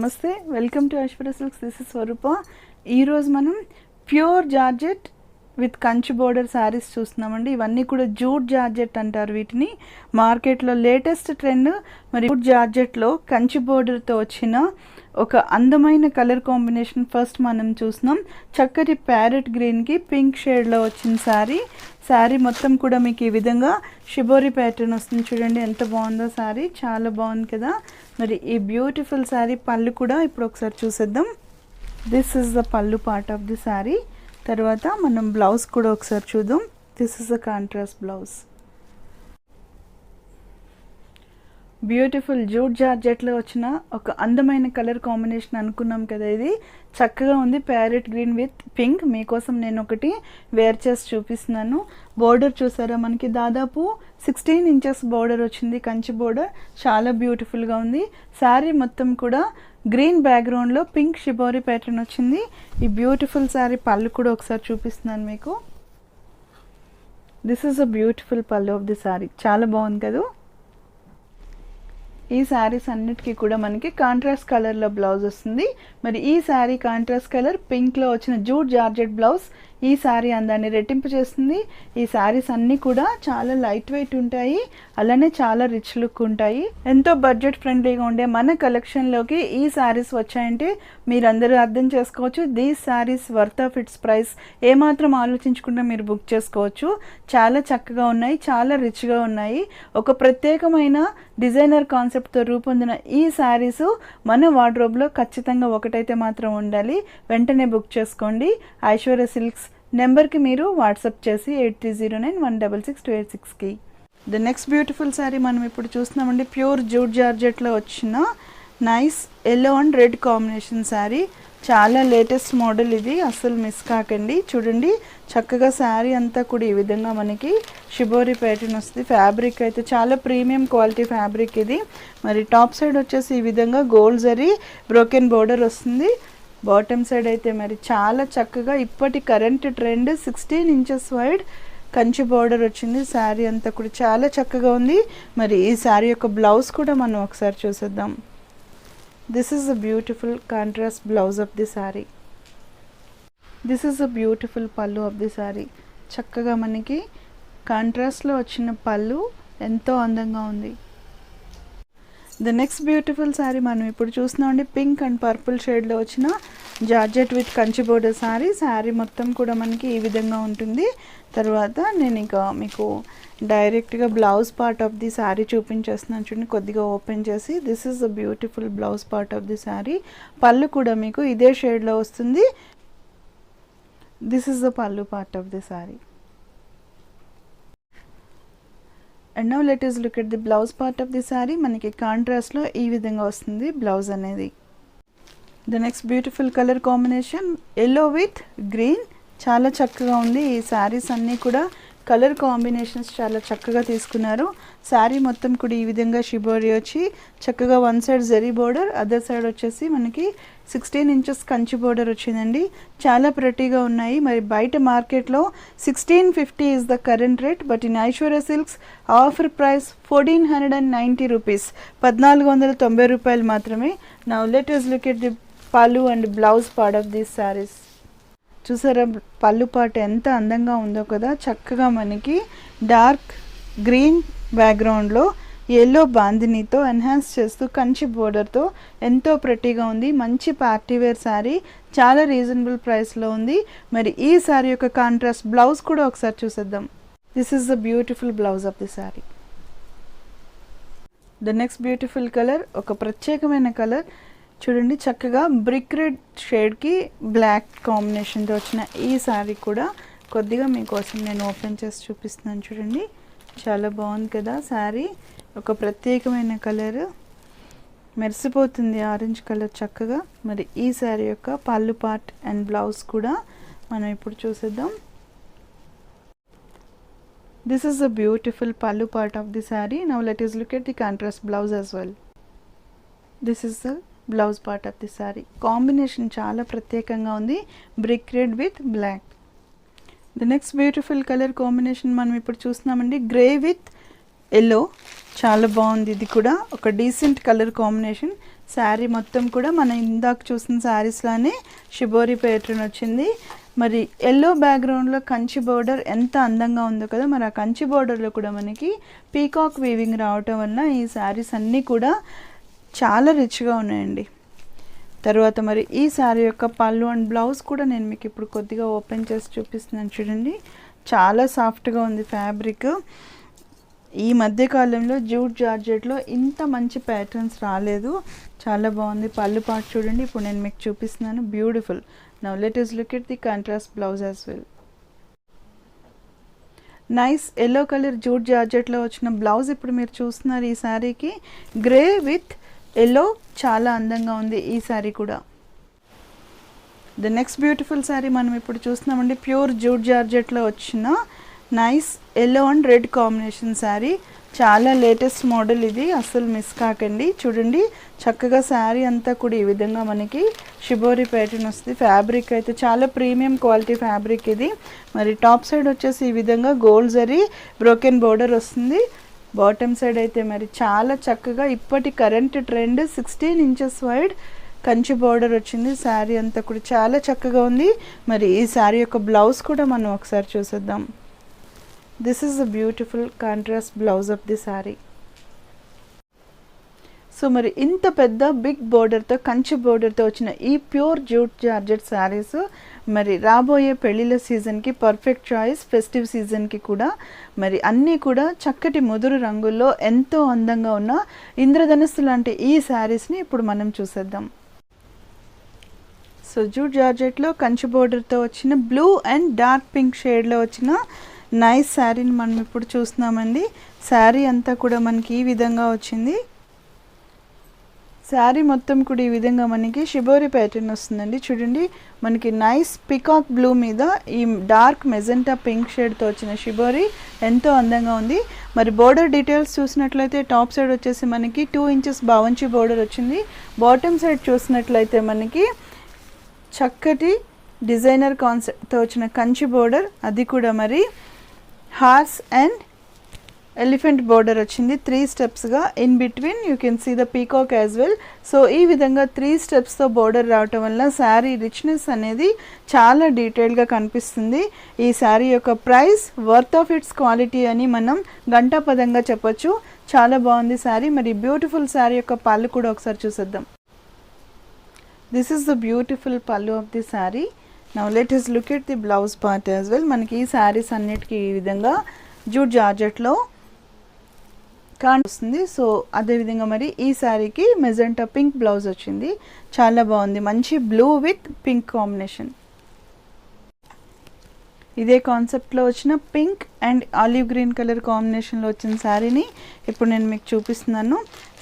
నమస్తే, welcome to Aishwarya silks. This is Swarupa. ఈరోజు మనం pure georgette with Kanchi border sarees చూస్తున్నామండి. ఇవన్నీ కూడా జూట్ జార్జెట్ అంటారు వీటిని. మార్కెట్లో లేటెస్ట్ ట్రెండ్. మరి జూట్ జార్జెట్లో కంచి బోర్డర్తో వచ్చిన ఒక అందమైన కలర్ కాంబినేషన్ ఫస్ట్ మనం చూస్తున్నాం. చక్కటి ప్యారెట్ గ్రీన్కి పింక్ షేడ్లో వచ్చిన శారీ మొత్తం కూడా మీకు ఈ విధంగా షిబోరి ప్యాటర్న్ వస్తుంది. చూడండి ఎంత బాగుందో శారీ, చాలా బాగుంది కదా. మరి ఈ బ్యూటిఫుల్ శారీ పళ్ళు కూడా ఇప్పుడు ఒకసారి చూసేద్దాం. This is the pallu part of the sari. తర్వాత మనం బ్లౌజ్ కూడా ఒకసారి చూద్దాం. This is the contrast blouse. Beautiful jute జార్జెట్లో వచ్చిన ఒక అందమైన కలర్ కాంబినేషన్ అనుకున్నాం కదా. ఇది చక్కగా ఉంది, ప్యారెట్ గ్రీన్ విత్ పింక్. మీకోసం నేను ఒకటి వేర్ చేసి చూపిస్తున్నాను. బోర్డర్ చూసారా, మనకి దాదాపు 16 ఇంచెస్ బోర్డర్ వచ్చింది, కంచి బోర్డర్. చాలా బ్యూటిఫుల్గా ఉంది. శారీ మొత్తం కూడా గ్రీన్ బ్యాక్గ్రౌండ్లో పింక్ షిబోరి ప్యాటర్న్ వచ్చింది. ఈ బ్యూటిఫుల్ శారీ పళ్ళు కూడా ఒకసారి చూపిస్తున్నాను మీకు. This is a beautiful pallu of the sari. చాలా బాగుంది కదా. ఈ శారీస్ అన్నిటికీ కూడా మనకి కాంట్రాస్ట్ కలర్లో బ్లౌజ్ వస్తుంది. మరి ఈ శారీ కాంట్రాస్ట్ కలర్ పింక్లో వచ్చిన జూట్ జార్జెట్ బ్లౌజ్ ఈ శారీ అందాన్ని రెట్టింపు చేస్తుంది. ఈ శారీస్ అన్నీ కూడా చాలా లైట్ వెయిట్ ఉంటాయి, అలానే చాలా రిచ్ లుక్ ఉంటాయి. ఎంతో బడ్జెట్ ఫ్రెండ్లీగా ఉండే మన కలెక్షన్లోకి ఈ శారీస్ వచ్చాయంటే మీరందరూ అర్థం చేసుకోవచ్చు these saris worth of it's price. ఏమాత్రం ఆలోచించకుండా మీరు బుక్ చేసుకోవచ్చు. చాలా చక్కగా ఉన్నాయి, చాలా రిచ్గా ఉన్నాయి. ఒక ప్రత్యేకమైన డిజైనర్ కాన్సెప్ట్తో రూపొందిన ఈ శారీస్ మన వార్డ్రోబ్లో ఖచ్చితంగా ఒకటైతే మాత్రం ఉండాలి. వెంటనే బుక్ చేసుకోండి. ఐశ్వర్య సిల్క్స్ నెంబర్కి మీరు వాట్సాప్ చేసి 8309166286కి. ద నెక్స్ట్ బ్యూటిఫుల్ శారీ మనం ఇప్పుడు చూస్తున్నామండి. ప్యూర్ జూట్ జార్జెట్లో వచ్చిన nice yellow and red combination sari. చాలా లేటెస్ట్ మోడల్ ఇది, అస్సలు మిస్ కాకండి. చూడండి చక్కగా శారీ అంతా కూడా ఈ విధంగా మనకి షిబోరి ప్యాటర్న్ వస్తుంది. ఫ్యాబ్రిక్ అయితే చాలా ప్రీమియం క్వాలిటీ ఫ్యాబ్రిక్ ఇది. మరి టాప్ సైడ్ వచ్చేసి ఈ విధంగా గోల్డ్ జరీ బ్రోకెన్ బోర్డర్ వస్తుంది. బాటమ్ సైడ్ అయితే మరి చాలా చక్కగా ఇప్పటి current trend 16 inches wide Kanchi border వచ్చింది. శారీ అంతా కూడా చాలా చక్కగా ఉంది. మరి ఈ శారీ యొక్క బ్లౌజ్ కూడా మనం ఒకసారి చూసేద్దాం. This is a beautiful contrast blouse of the sari. This is a beautiful pallu of the sari. చక్కగా మనకి కాంట్రాస్ట్లో వచ్చిన పళ్ళు ఎంతో అందంగా ఉంది. ద నెక్స్ట్ బ్యూటిఫుల్ శారీ మనం ఇప్పుడు చూస్తున్నామండి. పింక్ అండ్ పర్పుల్ షేడ్లో వచ్చిన georgette with Kanchi border sari. Sari మొత్తం కూడా మనకి ఈ విధంగా ఉంటుంది. తర్వాత నేను ఇంకా మీకు డైరెక్ట్గా blouse part of the sari చూపించేస్తున్నాను. చూడండి కొద్దిగా ఓపెన్ చేసి. This is the beautiful blouse part of the sari. Pallu కూడా మీకు ఇదే షేడ్లో వస్తుంది. This is the pallu part of the sari. And now let us look at the blouse part of the saree. మనకి కాంట్రాస్ట్లో ఈ విధంగా వస్తుంది బ్లౌజ్ అనేది. The next beautiful colour combination yellow with green. చాలా చక్కగా ఉంది. ఈ శారీస్ అన్నీ కూడా కలర్ కాంబినేషన్స్ చాలా చక్కగా తీసుకున్నారు. శారీ మొత్తం కూడా ఈ విధంగా షిబోరి వచ్చి చక్కగా one side zari border, other side వచ్చేసి మనకి 16 ఇంచెస్ కంచి బోర్డర్ వచ్చిందండి. చాలా ప్రెటీగా ఉన్నాయి. మరి బయట మార్కెట్లో 1650 is the current rate, but in Aishwarya silks offer price 1490 rupees, 1490 రూపాయలు మాత్రమే. Now let us look at the పళ్ళు and blouse part of these saris. చూసారా పళ్ళు పాట ఎంత అందంగా ఉందో కదా. చక్కగా మనకి డార్క్ గ్రీన్ బ్యాక్గ్రౌండ్లో ఎల్లో బాందినీతో ఎన్హాన్స్ చేస్తూ కంచి బోర్డర్తో ఎంతో ప్రెటీగా ఉంది. మంచి పార్టీవేర్ శారీ, చాలా రీజనబుల్ ప్రైస్లో ఉంది. మరి ఈ శారీ యొక్క కాంట్రాస్ట్ బ్లౌజ్ కూడా ఒకసారి చూసేద్దాం. This is the beautiful blouse of the sari. The next beautiful colour ఒక ప్రత్యేకమైన కలర్. చూడండి చక్కగా బ్రిక్ రెడ్ షేడ్కి బ్లాక్ కాంబినేషన్తో వచ్చిన ఈ శారీ కూడా కొద్దిగా మీకోసం నేను ఓపెన్ చేసి చూపిస్తున్నాను. చూడండి చాలా బాగుంది కదా శారీ. ఒక ప్రత్యేకమైన కలర్ మెరిసిపోతుంది, ఆరెంజ్ కలర్ చక్కగా. మరి ఈ శారీ యొక్క పళ్ళు పార్ట్ అండ్ బ్లౌజ్ కూడా మనం ఇప్పుడు చూసేద్దాం. This is the beautiful pallu part of the sari. Now let us look at the contrast blouse as well. This is the blouse part of the sari. Combination చాలా ప్రత్యేకంగా ఉంది, brick red with black. The next beautiful colour combination మనం ఇప్పుడు చూస్తున్నామండి. Grey with yellow. చాలా బాగుంది ఇది కూడా, ఒక డీసెంట్ కలర్ కాంబినేషన్. శారీ మొత్తం కూడా మనం ఇందాక చూసిన శారీస్లానే షిబోరి ప్యాటర్న్ వచ్చింది. మరి ఎల్లో బ్యాక్గ్రౌండ్లో కంచి బోర్డర్ ఎంత అందంగా ఉందో కదా, మరి ఆ కంచి బోర్డర్లో కూడా మనకి పీకాక్ వీవింగ్ రావటం వల్ల ఈ శారీస్ అన్నీ కూడా చాలా రిచ్గా ఉన్నాయండి. తర్వాత మరి ఈ శారీ యొక్క పళ్ళు అండ్ బ్లౌజ్ కూడా నేను మీకు ఇప్పుడు కొద్దిగా ఓపెన్ చేసి చూపిస్తున్నాను చూడండి. చాలా సాఫ్ట్గా ఉంది ఫ్యాబ్రిక్. ఈ మధ్యకాలంలో జూట్ జార్జెట్లో ఇంత మంచి ప్యాటర్న్స్ రాలేదు, చాలా బాగుంది. పళ్ళు పాటు చూడండి, ఇప్పుడు నేను మీకు చూపిస్తున్నాను. Beautiful. Now let us look at the contrast blouse as well. Nice yellow colour jute జార్జెట్లో వచ్చిన బ్లౌజ్ ఇప్పుడు మీరు చూస్తున్నారు. ఈ శారీకి గ్రే విత్ ఎల్లో చాలా అందంగా ఉంది ఈ శారీ కూడా. ద నెక్స్ట్ బ్యూటిఫుల్ శారీ మనం ఇప్పుడు చూస్తున్నామండి. ప్యూర్ జూట్ జార్జెట్లో వచ్చిన nice yellow and red combination sari. చాలా లేటెస్ట్ మోడల్ ఇది, అస్సలు మిస్ కాకండి. చూడండి చక్కగా శారీ అంతా కూడా ఈ విధంగా మనకి షిబోరి ప్యాటర్న్ వస్తుంది. ఫ్యాబ్రిక్ అయితే చాలా ప్రీమియం క్వాలిటీ ఫ్యాబ్రిక్ ఇది. మరి టాప్ సైడ్ వచ్చేసి ఈ విధంగా గోల్డ్ జరీ బ్రోకెన్ బోర్డర్ వస్తుంది. బాటమ్ సైడ్ అయితే మరి చాలా చక్కగా ఇప్పటి current trend 16 inches wide Kanchi border వచ్చింది. శారీ అంతా కూడా చాలా చక్కగా ఉంది. మరి ఈ శారీ యొక్క బ్లౌజ్ కూడా మనం ఒకసారి చూసేద్దాం. This is the beautiful contrast blouse of the sari. So మరి ఇంత పెద్ద బిగ్ బోర్డర్తో కంచి బోర్డర్తో వచ్చిన ఈ ప్యూర్ జూట్ జార్జెట్ శారీస్ మరి రాబోయే పెళ్ళిళ్ళ సీజన్కి పర్ఫెక్ట్ చాయిస్. ఫెస్టివ్ సీజన్కి కూడా మరి అన్నీ కూడా చక్కటి ముదురు రంగుల్లో ఎంతో అందంగా ఉన్న ఇంద్రధనుస్సు లాంటి ఈ శారీస్ని ఇప్పుడు మనం చూసేద్దాం. సో జూట్ జార్జెట్లో కంచి బోర్డర్తో వచ్చిన బ్లూ అండ్ డార్క్ పింక్ షేడ్లో వచ్చిన నైస్ శారీని మనం ఇప్పుడు చూస్తున్నామండి. శారీ అంతా కూడా మనకి ఈ విధంగా వచ్చింది. శారీ మొత్తం కూడా ఈ విధంగా మనకి షిబోరి ప్యాటర్న్ వస్తుందండి. చూడండి మనకి నైస్ పికాక్ బ్లూ మీద ఈ డార్క్ మెజెంటా పింక్ షేడ్తో వచ్చిన షిబోరి ఎంతో అందంగా ఉంది. మరి బోర్డర్ డీటెయిల్స్ చూసినట్లయితే టాప్ సైడ్ వచ్చేసి మనకి 2 inches బావంచి బోర్డర్ వచ్చింది. బాటమ్ సైడ్ చూసినట్లయితే మనకి చక్కటి డిజైనర్ కాన్సెప్ట్తో వచ్చిన కంచి బోర్డర్, అది కూడా మరి హార్స్ అండ్ ఎలిఫెంట్ బోర్డర్ వచ్చింది 3 స్టెప్స్గా. In between you can see the peacock as well. So ఈ విధంగా 3 స్టెప్స్తో బోర్డర్ రావటం వల్ల శారీ రిచ్నెస్ అనేది చాలా డీటెయిల్గా కనిపిస్తుంది. ఈ శారీ యొక్క price worth of it's quality అని మనం గంటాపదంగా చెప్పొచ్చు. చాలా బాగుంది శారీ. మరి బ్యూటిఫుల్ శారీ యొక్క పళ్ళు కూడా ఒకసారి చూసేద్దాం. This is the beautiful pallu of the sari. Now let us look at the blouse part as well. మనకి ఈ శారీస్ అన్నిటికీ ఈ విధంగా జూట్ జార్జెట్లో వస్తుంది. సో అదేవిధంగా మరి ఈ శారీకి మెజెంటా పింక్ బ్లౌజ్ వచ్చింది. చాలా బాగుంది, మంచి బ్లూ విత్ పింక్ కాంబినేషన్. ఇదే కాన్సెప్ట్లో వచ్చిన pink and olive green colour కాంబినేషన్లో వచ్చిన శారీని ఇప్పుడు నేను మీకు చూపిస్తున్నాను.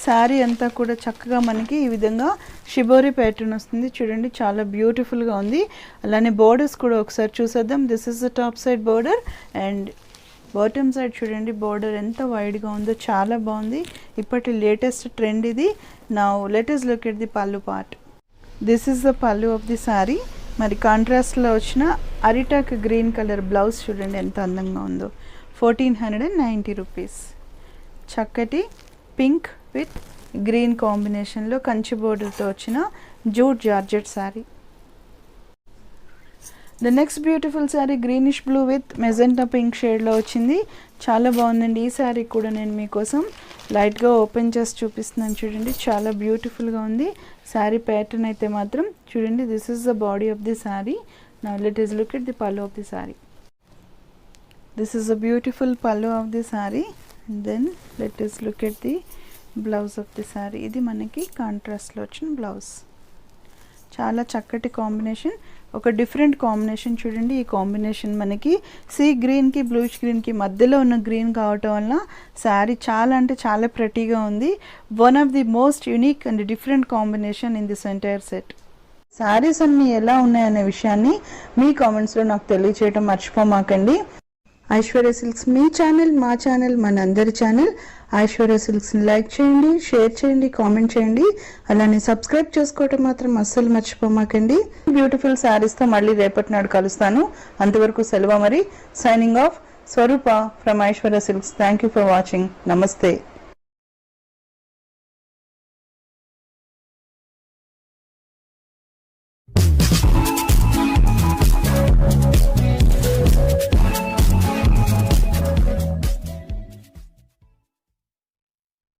శారీ అంతా కూడా చక్కగా మనకి ఈ విధంగా షిబోరి ప్యాటర్న్ వస్తుంది. చూడండి చాలా బ్యూటిఫుల్గా ఉంది. అలానే బోర్డర్స్ కూడా ఒకసారి చూసేద్దాం. This is the top side border and bottom side చూడండి బోర్డర్ ఎంత వైడ్గా ఉందో, చాలా బాగుంది. ఇప్పటి లేటెస్ట్ ట్రెండ్ ఇది. Now let us look at the పళ్ళు పార్ట్. దిస్ ఈస్ ద పళ్ళు ఆఫ్ ది శారీ. మరి కాంట్రాస్ట్లో వచ్చిన అరిటాక్ గ్రీన్ కలర్ బ్లౌజ్ చూడండి ఎంత అందంగా ఉందో. 1490 రూపీస్. చక్కటి పింక్ విత్ గ్రీన్ కాంబినేషన్లో కంచి బోర్డర్తో వచ్చిన jute georgette sari. The next beautiful sari greenish blue with magenta pink షేడ్లో వచ్చింది. చాలా బాగుందండి. ఈ శారీ కూడా నేను మీకోసం లైట్గా ఓపెన్ చేసి చూపిస్తున్నాను. చూడండి చాలా బ్యూటిఫుల్గా ఉంది. శారీ ప్యాటర్న్ అయితే మాత్రం చూడండి. This is the body of the sari. Now let us look at the pallu of the sari. This is the beautiful pallu of the sari. Then let us look at the blouse of the sari. ఇది మనకి కాంట్రాస్ట్లో వచ్చిన బ్లౌజ్. చాలా చక్కటి combination, ఒక different combination. చూడండి ఈ combination మనకి సీ గ్రీన్కి బ్లూష్ గ్రీన్కి మధ్యలో ఉన్న గ్రీన్ కావటం వల్ల శారీ చాలా అంటే చాలా ప్రెటీగా ఉంది. One of the most unique and different combination in this entire set. Saris అన్నీ ఎలా ఉన్నాయనే విషయాన్ని మీ కామెంట్స్లో నాకు తెలియచేయడం మర్చిపోమాకండి. ఐశ్వర్య సిల్క్స్ మీ ఛానల్, మా ఛానల్, మనందరి ఛానల్. ఐశ్వర్య సిల్క్స్ని లైక్ చేయండి, షేర్ చేయండి, కామెంట్ చేయండి. అలానే సబ్స్క్రైబ్ చేసుకోవటం మాత్రం అస్సలు మర్చిపోమాకండి. బ్యూటిఫుల్ శారీస్తో మళ్ళీ రేపటి నాడు కలుస్తాను. అంతవరకు సెలవు మరి. Signing off, Swaroopa from Aishwarya silks. Thank you for watching. నమస్తే.